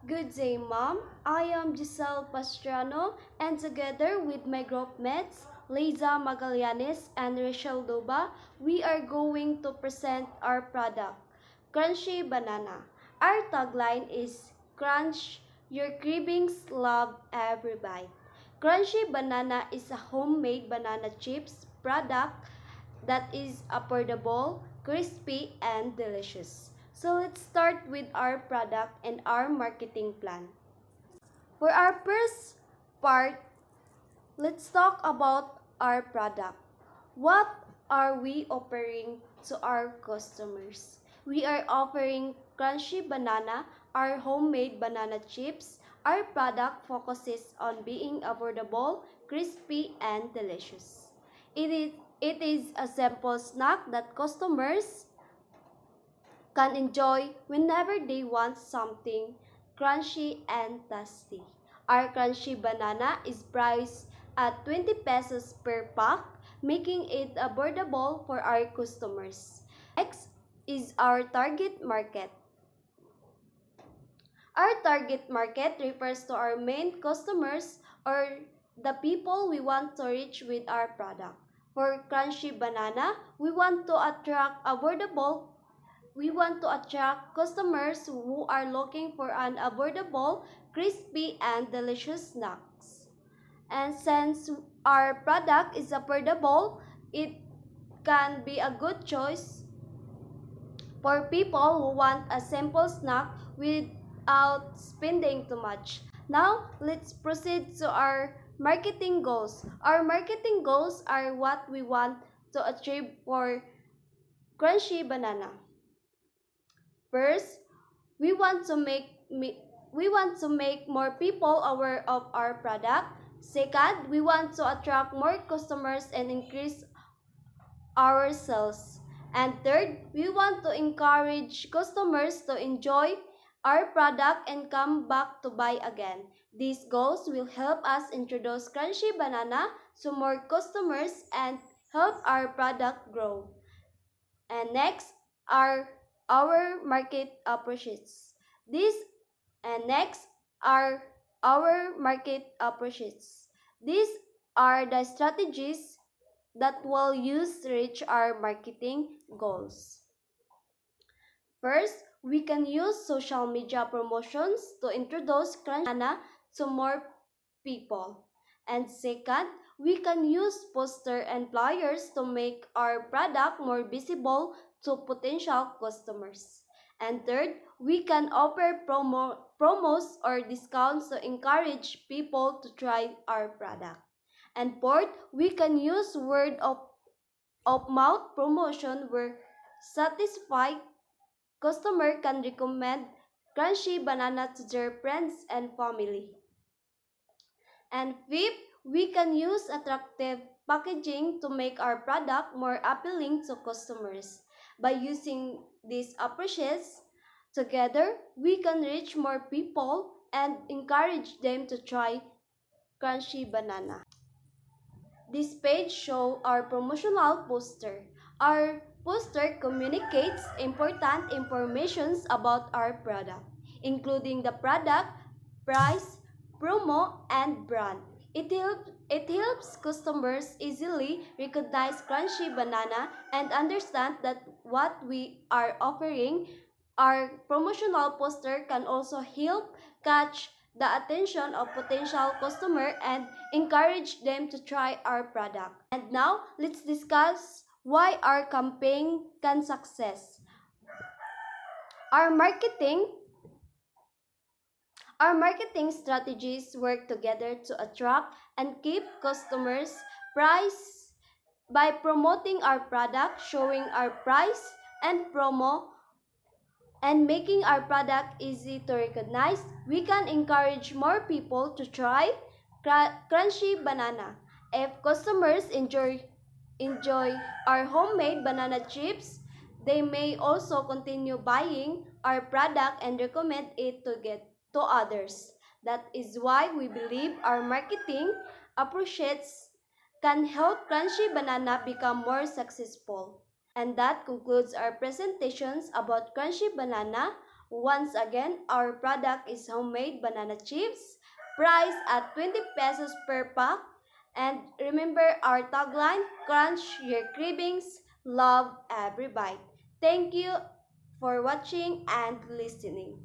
Good day, Mom. I am Giselle Pastrano, and together with my group mates, Liza Magallanes and Rachel Duba, we are going to present our product, Crunchy Banana. Our tagline is Crunch, your cravings love every bite. Crunchy Banana is a homemade banana chips product that is affordable, crispy, and delicious. So let's start with our product and our marketing plan. For our first part, let's talk about our product. What are we offering to our customers? We are offering Crunchy Banana, our homemade banana chips. Our product focuses on being affordable, crispy, and delicious. It is, it is a simple snack that customers can enjoy whenever they want something crunchy and tasty. Our crunchy banana is priced at 20 pesos per pack, making it affordable for our customers. Next is our target market. Our target market refers to our main customers or the people we want to reach with our product. For crunchy banana, we want to attract customers who are looking for an affordable, crispy, and delicious snacks. And since our product is affordable, it can be a good choice for people who want a simple snack without spending too much. Now, let's proceed to our marketing goals. Our marketing goals are what we want to achieve for Crunchy Banana. First, we want to make more people aware of our product. Second, we want to attract more customers and increase our sales. And third, we want to encourage customers to enjoy our product and come back to buy again. These goals will help us introduce Crunchy Banana to more customers and help our product grow. And next are our market approaches. This and next are our market approaches. These are the strategies that we'll use to reach our marketing goals. First, we can use social media promotions to introduce Crunchana to more people. And second, we can use poster and flyers to make our product more visible to potential customers. And third, we can offer promos or discounts to encourage people to try our product. And fourth, we can use of mouth promotion where satisfied customer can recommend crunchy banana to their friends and family. And fifth, we can use attractive packaging to make our product more appealing to customers. By using these approaches together, we can reach more people and encourage them to try crunchy banana. This page shows our promotional poster. Our poster communicates important information about our product, including the product, price, promo, and brand. It helps customers easily recognize Crunchy Banana and understand that what we are offering. Our promotional poster can also help catch the attention of potential customer and encourage them to try our product. And now, let's discuss why our campaign can success. Our marketing our marketing strategies work together to attract and keep customers price by promoting our product, showing our price and promo and making our product easy to recognize. We can encourage more people to try crunchy banana. If customers enjoy our homemade banana chips, they may also continue buying our product and recommend it to others. That is why we believe our marketing approaches can help Crunchy Banana become more successful. And that concludes our presentations about Crunchy Banana. Once again, our product is homemade banana chips, priced at 20 pesos per pack. And remember our tagline, crunch your cravings, love every bite. Thank you for watching and listening.